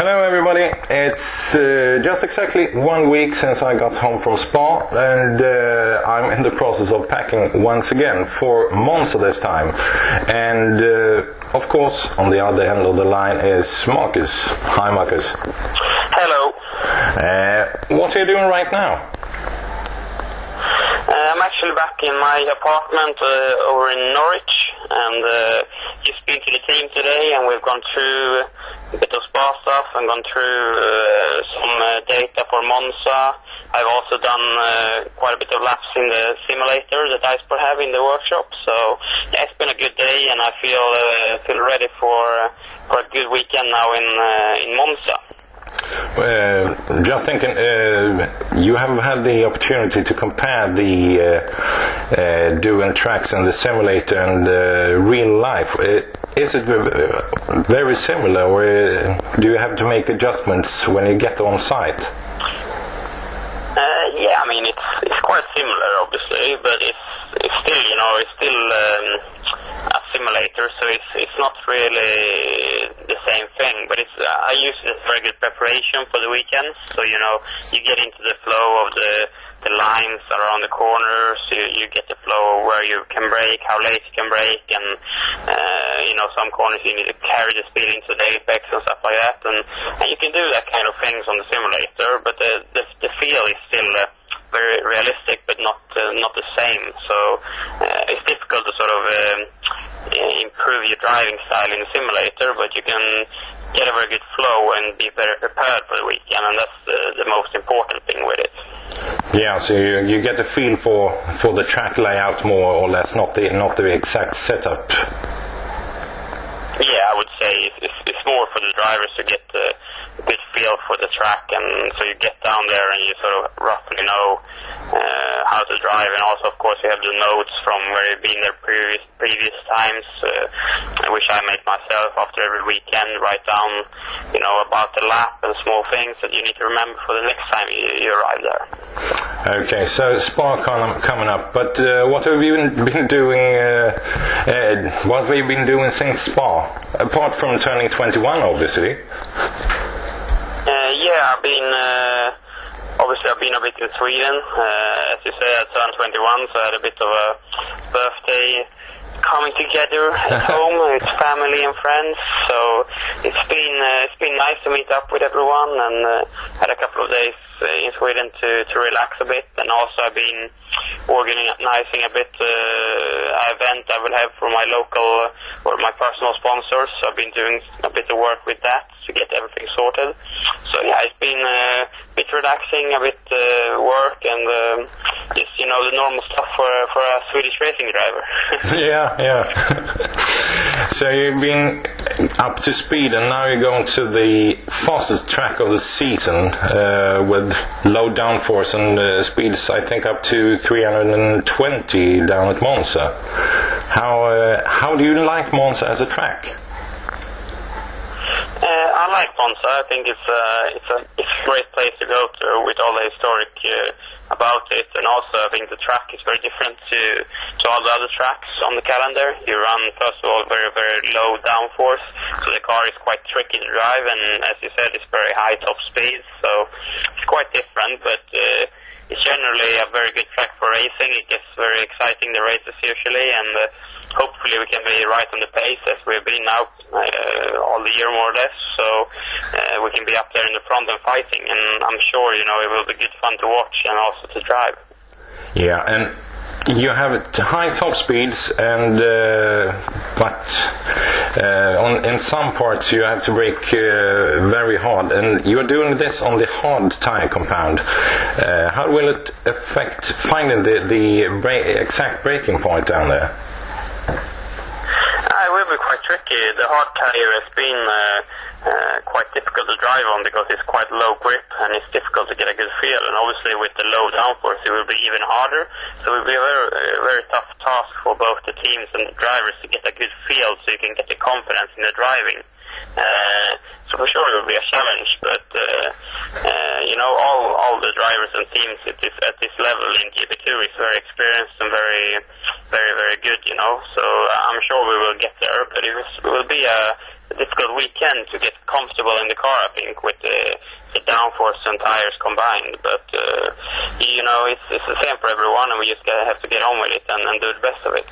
Hello everybody, it's just exactly 1 week since I got home from Spa, and I'm in the process of packing once again for Monza this time. And of course, on the other end of the line is Marcus. Hi Marcus. Hello. What are you doing right now? I'm actually back in my apartment over in Norwich, and just been to the team today, and we've gone through a bit of Spa stuff and gone through some data for Monza. I've also done quite a bit of laps in the simulator that I still have in the workshop. So yeah, it's been a good day, and I feel ready for a good weekend now in Monza. Just thinking, you have had the opportunity to compare the doing tracks in the simulator and real life. Is it very similar, or do you have to make adjustments when you get on site? Yeah, I mean it's quite similar, obviously, but it's still a simulator, so it's not really the same thing. But I use it as very good preparation for the weekend. So you get into the flow of the lines around the corners. You get the flow of where you can brake, how late you can brake, and some corners you need to carry the speed into the apex and stuff like that. And you can do that kind of things on the simulator, but the feel is still very realistic, but not the same. So it's difficult to sort of improve your driving style in the simulator, but you can get a very good flow and be better prepared for the weekend, and that's the most important thing with it. Yeah, so you get a feel for the track layout more or less, not the exact setup. Yeah, I would say it's more for the drivers to get a good feel for the track, and so you get down there and you sort of roughly know how to drive. And also, of course, you have the notes from where you've been there previous times, which I make myself after every weekend. Write down, about the lap and small things that you need to remember for the next time you arrive there. Okay, so Spa coming up, but what have you been doing? What have you been doing since Spa, apart from turning 21, obviously? Yeah, I've been a bit in Sweden. As you say, I turned 21, so I had a bit of a birthday coming together at home with family and friends. So it's been nice to meet up with everyone, and had a couple of days in Sweden to relax a bit. And also I've been organizing a bit event I will have for my local or my personal sponsors. So I've been doing a bit of work with that to get everything sorted. So yeah, it's been a bit relaxing, a bit work, and just the normal stuff for a Swedish racing driver. Yeah. So you've been up to speed, and now you're going to the fastest track of the season with low downforce and speeds, I think, up to 320 down at Monza. How do you like Monza as a track? I like Monza. I think it's a great place to go to with all the historic about it, and also I think the track is very different to all the other tracks on the calendar. You run, first of all, very, very low downforce, so the car is quite tricky to drive, and as you said, it's very high top speed, so it's quite different, but it's generally a very good track for racing. It gets very exciting, the races usually, and hopefully we can be right on the pace as we've been now all the year more or less, so we can be up there in the front and fighting, and I'm sure it will be good fun to watch and also to drive. Yeah, and you have high top speeds, and but in some parts you have to brake very hard, and you're doing this on the hard tire compound. How will it affect finding the exact braking point down there? It will be quite tricky. The hard tire has been quite difficult to drive on because it's quite low grip and it's difficult to get a good feel. And obviously with the low downforce it will be even harder. So it will be a very, very tough task for both the teams and the drivers to get a good feel so you can get the confidence in the driving. So for sure it will be a challenge, but all the drivers and teams at this level in GP2 is very experienced and very, very, very good, So I'm sure we will get there, but it will be a difficult weekend to get comfortable in the car, I think, with the downforce and tires combined. But, it's the same for everyone, and we just have to get on with it and do the best of it.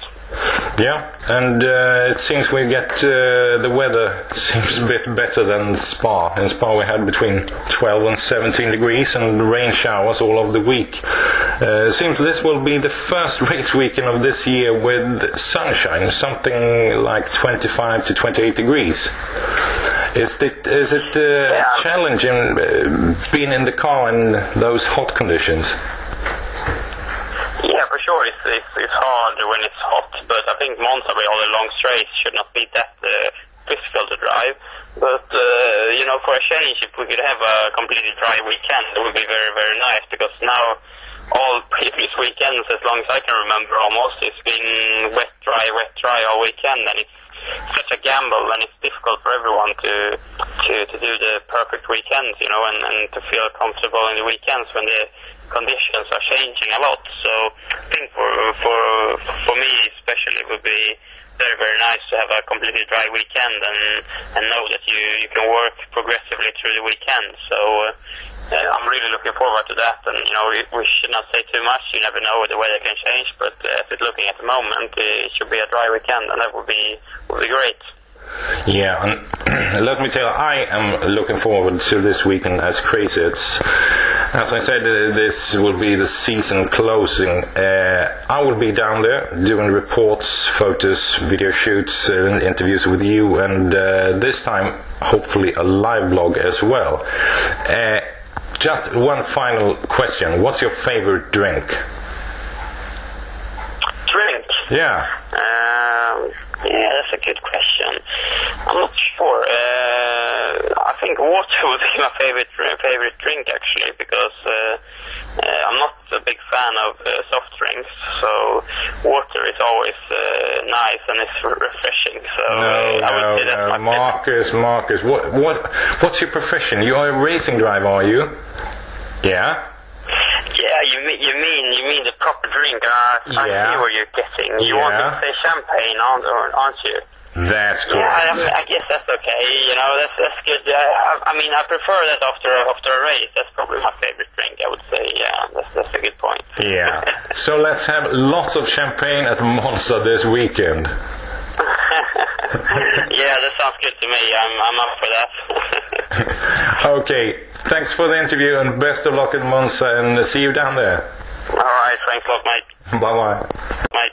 Yeah, and it seems we get the weather seems a bit better than Spa. In Spa we had between 12 and 17 degrees and rain showers all over the week. It seems this will be the first race weekend of this year with sunshine, something like 25 to 28 degrees. Is it challenging being in the car in those hot conditions? Yeah, for sure. It's hard when it's hot, but I think Monza with all the long straights should not be that difficult to drive. But for a change, if we could have a completely dry weekend, it would be very, very nice, because now all previous weekends, as long as I can remember almost, it's been wet, dry all weekend, and it's such a gamble, and it's difficult for everyone to do the perfect weekends, and to feel comfortable in the weekends when the conditions are changing a lot. So I think for me especially, it would be very, very nice to have a completely dry weekend and know that you can work progressively through the weekend. So I'm really looking forward to that, and we should not say too much. You never know, the weather can change, but as it's looking at the moment, it should be a dry weekend, and that would be great. Yeah, and let me tell you, I am looking forward to this weekend as crazy. It's, as I said, this will be the season closing. I will be down there doing reports, photos, video shoots, and interviews with you, and this time hopefully a live blog as well. Just one final question. What's your favorite drink? Drink? Yeah. Yeah, that's a good question. I'm not sure. I think water would be my favorite drink, actually, because I'm not a big fan of soft drinks. So water is always nice and it's refreshing. So I would say that's my favorite. Marcus, what's your profession? You are a racing driver, are you? Yeah. Yeah, you mean the proper drink. I see what you're getting. You want to say champagne, aren't you? That's correct. Yeah, I guess that's okay. That's good. I prefer that after a race. That's probably my favorite drink, I would say. Yeah, that's a good point. Yeah. So let's have lots of champagne at Monza this weekend. Yeah, that sounds good to me. I'm up for that. Okay. Thanks for the interview and best of luck in Monza, and see you down there. All right. Thanks a lot, mate. Bye-bye. Bye.